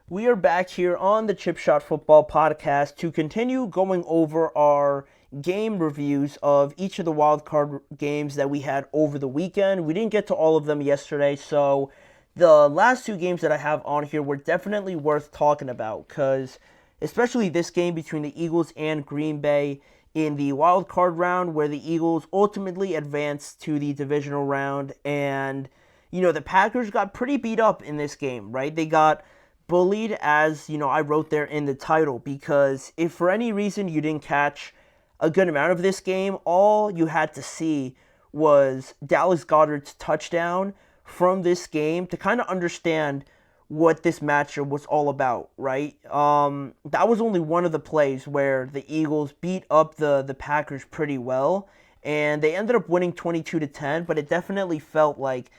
We are back here on the Chip Shot Football Podcast to continue going over our game reviews of each of the wild card games that we had over the weekend. We didn't get to all of them yesterday, so the last two games that I have on here were definitely worth talking about because, especially this game between the Eagles and Green Bay in the wild card round, where the Eagles ultimately advanced to the divisional round, and the Packers got pretty beat up in this game, right? They got bullied, as I wrote there in the title, because if for any reason you didn't catch a good amount of this game, all you had to see was Dallas Goedert's touchdown from this game to kind of understand what this matchup was all about, right? That was only one of the plays where the Eagles beat up the Packers pretty well, and they ended up winning 22-10, but it definitely felt like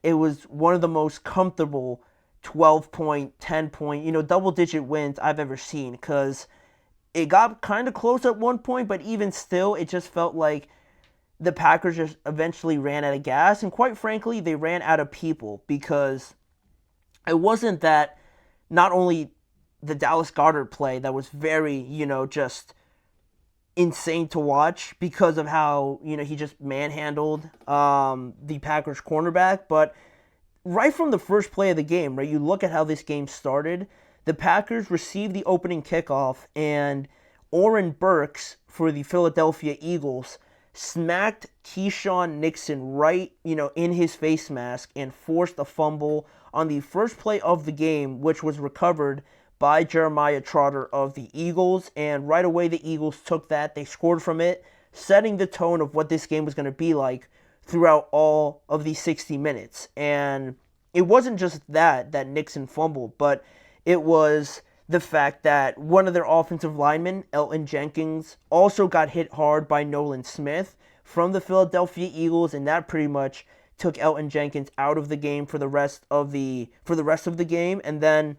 it was one of the most comfortable 12 point, 10 point, double digit wins I've ever seen, because it got kind of close at one point, but even still, it just felt like the Packers just eventually ran out of gas, and quite frankly, they ran out of people, because it wasn't that not only the Dallas Goedert play that was very, just insane to watch because of how, he just manhandled the Packers cornerback, but right from the first play of the game, right, you look at how this game started. The Packers received the opening kickoff, and Oren Burks for the Philadelphia Eagles smacked Keyshawn Nixon right, in his face mask and forced a fumble on the first play of the game, which was recovered by Jeremiah Trotter of the Eagles. And right away, the Eagles took that. They scored from it, setting the tone of what this game was going to be like throughout all of these 60 minutes. And it wasn't just that Nixon fumbled, but it was the fact that one of their offensive linemen, Elton Jenkins, also got hit hard by Nolan Smith from the Philadelphia Eagles, and that pretty much took Elton Jenkins out of the game for the rest of the game. And then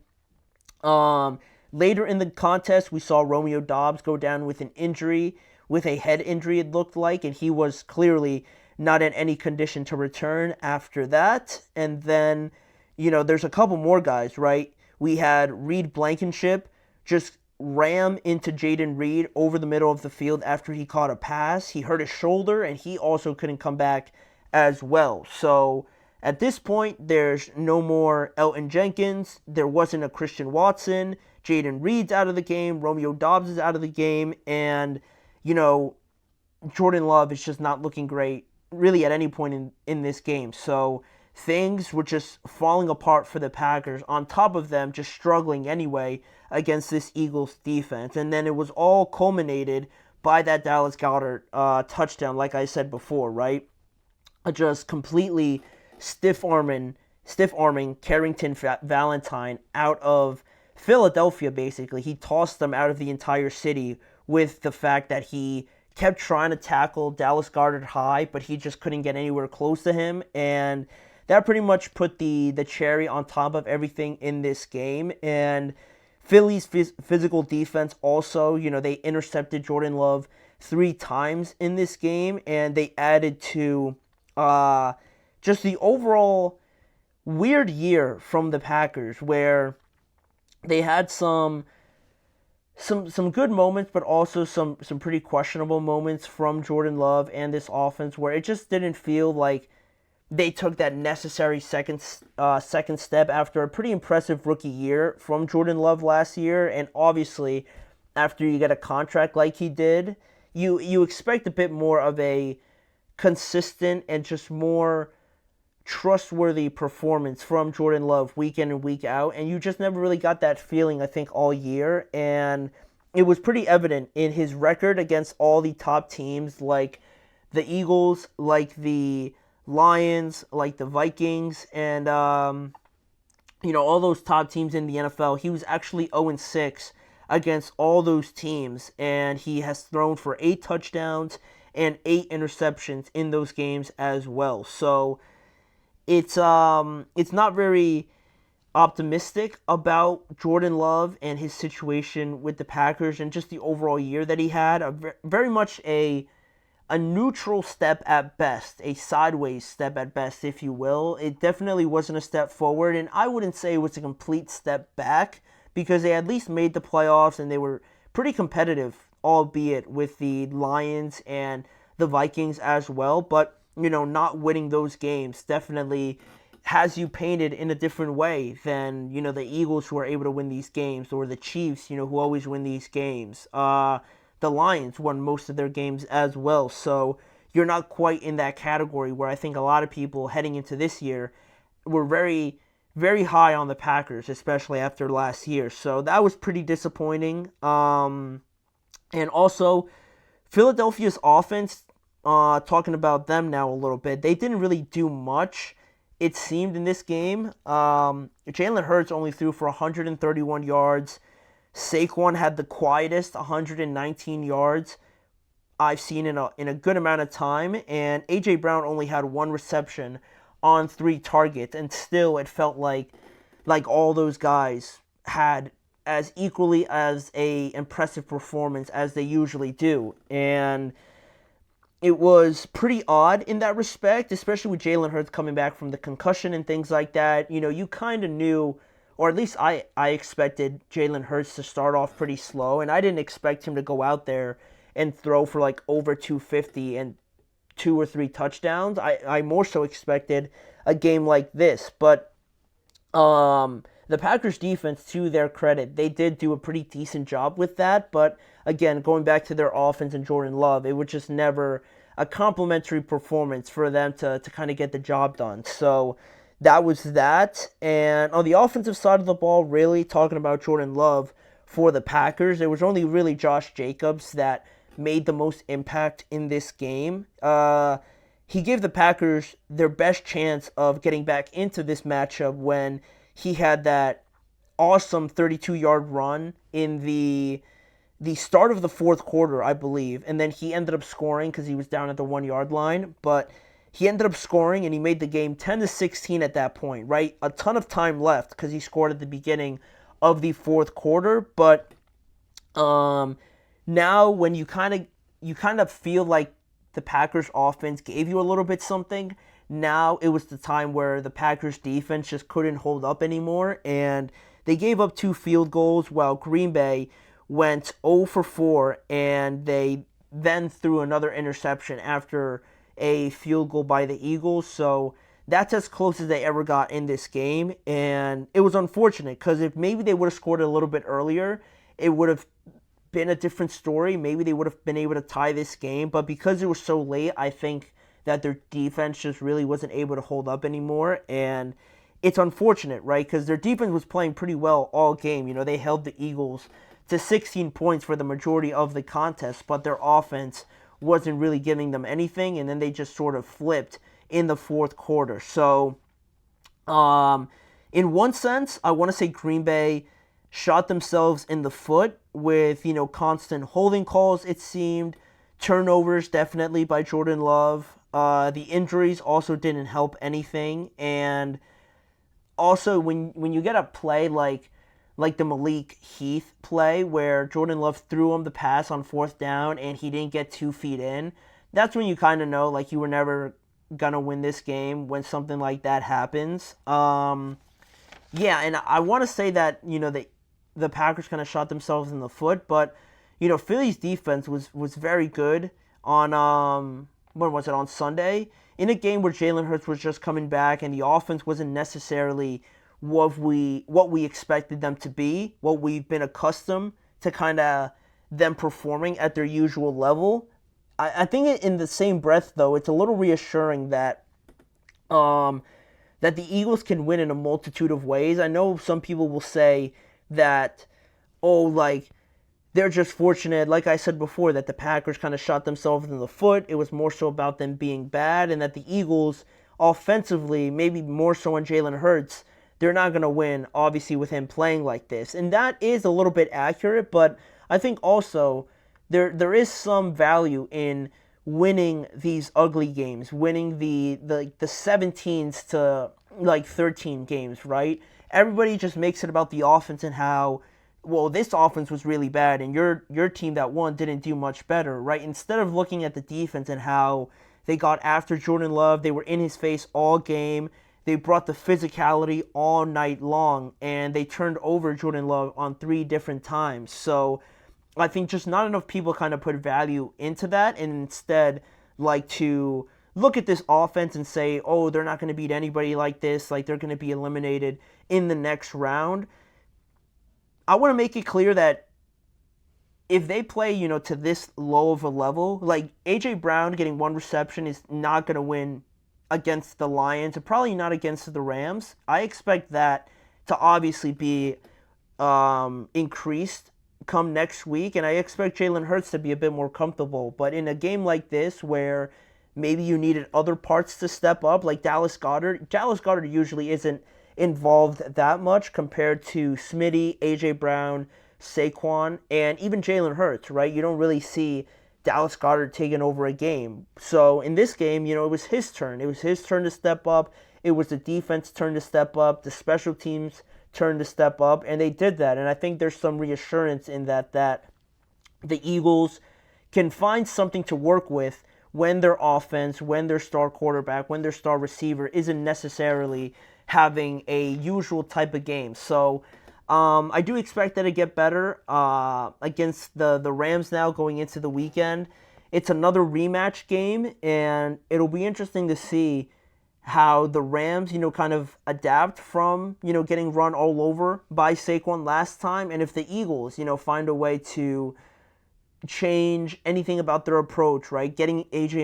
later in the contest, we saw Romeo Doubs go down with an injury, with a head injury it looked like, and he was clearly not in any condition to return after that. And then, there's a couple more guys, right? We had Reed Blankenship just ram into Jaden Reed over the middle of the field after he caught a pass. He hurt his shoulder, and he also couldn't come back as well. So at this point, there's no more Elton Jenkins. There wasn't a Christian Watson. Jaden Reed's out of the game. Romeo Doubs is out of the game. And, Jordan Love is just not looking great really at any point in this game. So things were just falling apart for the Packers, on top of them just struggling anyway against this Eagles defense. And then it was all culminated by that Dallas Goedert touchdown, like I said before, right? Just completely stiff-arming Carrington Valentine out of Philadelphia, basically. He tossed them out of the entire city with the fact that he kept trying to tackle Dallas Goedert high, but he just couldn't get anywhere close to him. And that pretty much put the cherry on top of everything in this game. And Philly's physical defense also, they intercepted Jordan Love 3 times in this game, and they added to just the overall weird year from the Packers, where they had some good moments, but also some pretty questionable moments from Jordan Love and this offense, where it just didn't feel like they took that necessary second step after a pretty impressive rookie year from Jordan Love last year. And obviously, after you get a contract like he did, you expect a bit more of a consistent and just more trustworthy performance from Jordan Love week in and week out, and you just never really got that feeling, I think, all year. And it was pretty evident in his record against all the top teams, like the Eagles, like the Lions, like the Vikings, and all those top teams in the NFL. He was actually 0-6 against all those teams, and he has thrown for 8 touchdowns and 8 interceptions in those games as well. So it's not very optimistic about Jordan Love and his situation with the Packers and just the overall year that he had. Very much a a neutral step at best, a sideways step at best, if you will. It definitely wasn't a step forward, and I wouldn't say it was a complete step back because they at least made the playoffs and they were pretty competitive, albeit with the Lions and the Vikings as well. But, not winning those games definitely has you painted in a different way than, the Eagles who are able to win these games, or the Chiefs, who always win these games. The Lions won most of their games as well. So you're not quite in that category where I think a lot of people heading into this year were very, very high on the Packers, especially after last year. So that was pretty disappointing. And also, Philadelphia's offense, talking about them now a little bit, they didn't really do much, it seemed, in this game. Jalen Hurts only threw for 131 yards. Saquon had the quietest 119 yards I've seen in a good amount of time, and A.J. Brown only had one reception on 3 targets, and still it felt like all those guys had as equally as a impressive performance as they usually do. And it was pretty odd in that respect, especially with Jalen Hurts coming back from the concussion and things like that. You kind of knew, or at least I expected Jalen Hurts to start off pretty slow, and I didn't expect him to go out there and throw for over 250 and 2 or 3 touchdowns. I more so expected a game like this. But the Packers defense, to their credit, they did do a pretty decent job with that. But again, going back to their offense and Jordan Love, it was just never a complimentary performance for them to kind of get the job done. So that was that. And on the offensive side of the ball, really talking about Jordan Love for the Packers, it was only really Josh Jacobs that made the most impact in this game. He gave the Packers their best chance of getting back into this matchup when he had that awesome 32-yard run in the start of the fourth quarter, I believe, and then he ended up scoring because he was down at the 1-yard line, but he ended up scoring and he made the game 10-16 at that point, right? A ton of time left because he scored at the beginning of the fourth quarter, but now when you kind of feel like the Packers offense gave you a little bit something, now it was the time where the Packers defense just couldn't hold up anymore, and they gave up 2 field goals while Green Bay went 0 for 4, and they then threw another interception after a field goal by the Eagles. So that's as close as they ever got in this game, and it was unfortunate because if maybe they would have scored a little bit earlier, it would have been a different story. Maybe they would have been able to tie this game, but because it was so late, I think that their defense just really wasn't able to hold up anymore, and it's unfortunate, right? Because their defense was playing pretty well all game. They held the Eagles to 16 points for the majority of the contest, but their offense wasn't really giving them anything, and then they just sort of flipped in the fourth quarter. So, in one sense, I want to say Green Bay shot themselves in the foot with, constant holding calls, it seemed, turnovers definitely by Jordan Love. The injuries also didn't help anything, and also when you get a play like the Malik Heath play where Jordan Love threw him the pass on 4th down and he didn't get 2 feet in, that's when you kind of know you were never gonna win this game when something like that happens. Yeah, and I want to say that the Packers kind of shot themselves in the foot, but Philly's defense was very good on when was it, on Sunday, in a game where Jalen Hurts was just coming back and the offense wasn't necessarily what we expected them to be, what we've been accustomed to kind of them performing at their usual level. I think in the same breath, though, it's a little reassuring that that the Eagles can win in a multitude of ways. I know some people will say that, they're just fortunate, like I said before, that the Packers kind of shot themselves in the foot. It was more so about them being bad, and that the Eagles, offensively, maybe more so on Jalen Hurts, they're not going to win, obviously, with him playing like this. And that is a little bit accurate, but I think also there is some value in winning these ugly games, winning the 17s to 13 games, right? Everybody just makes it about the offense and how well, this offense was really bad, and your team that won didn't do much better, right? Instead of looking at the defense and how they got after Jordan Love, they were in his face all game. They brought the physicality all night long, and they turned over Jordan Love on 3 different times. So I think just not enough people kind of put value into that, and instead like to look at this offense and say, oh, they're not going to beat anybody like this, like they're going to be eliminated in the next round. I want to make it clear that if they play, to this low of a level, like AJ Brown getting 1 reception is not going to win against the Lions and probably not against the Rams. I expect that to obviously be increased come next week, and I expect Jalen Hurts to be a bit more comfortable. But in a game like this where maybe you needed other parts to step up, like Dallas Goedert usually isn't involved that much compared to Smitty, AJ Brown, Saquon, and even Jalen Hurts, right? You don't really see Dallas Goedert taking over a game. So in this game, it was his turn. It was his turn to step up. It was the defense turn to step up, the special teams turn to step up, and they did that. And I think there's some reassurance in that the Eagles can find something to work with when their offense, when their star quarterback, when their star receiver isn't necessarily having a usual type of game. So I do expect that to get better against the Rams now going into the weekend. It's another rematch game, and it'll be interesting to see how the Rams, kind of adapt from, getting run all over by Saquon last time, and if the Eagles, find a way to change anything about their approach, right? Getting AJ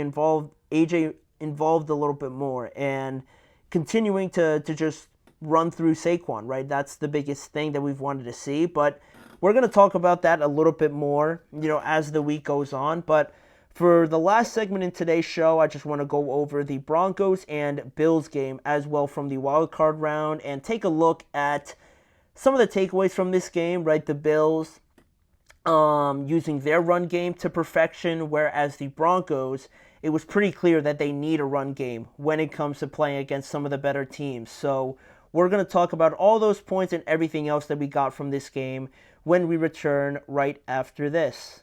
involved a little bit more, and continuing to just run through Saquon, right? That's the biggest thing that we've wanted to see, but we're going to talk about that a little bit more, as the week goes on. But for the last segment in today's show, I just want to go over the Broncos and Bills game as well from the wild card round and take a look at some of the takeaways from this game, right? The Bills using their run game to perfection, whereas the Broncos, it was pretty clear that they need a run game when it comes to playing against some of the better teams. So we're going to talk about all those points and everything else that we got from this game when we return right after this.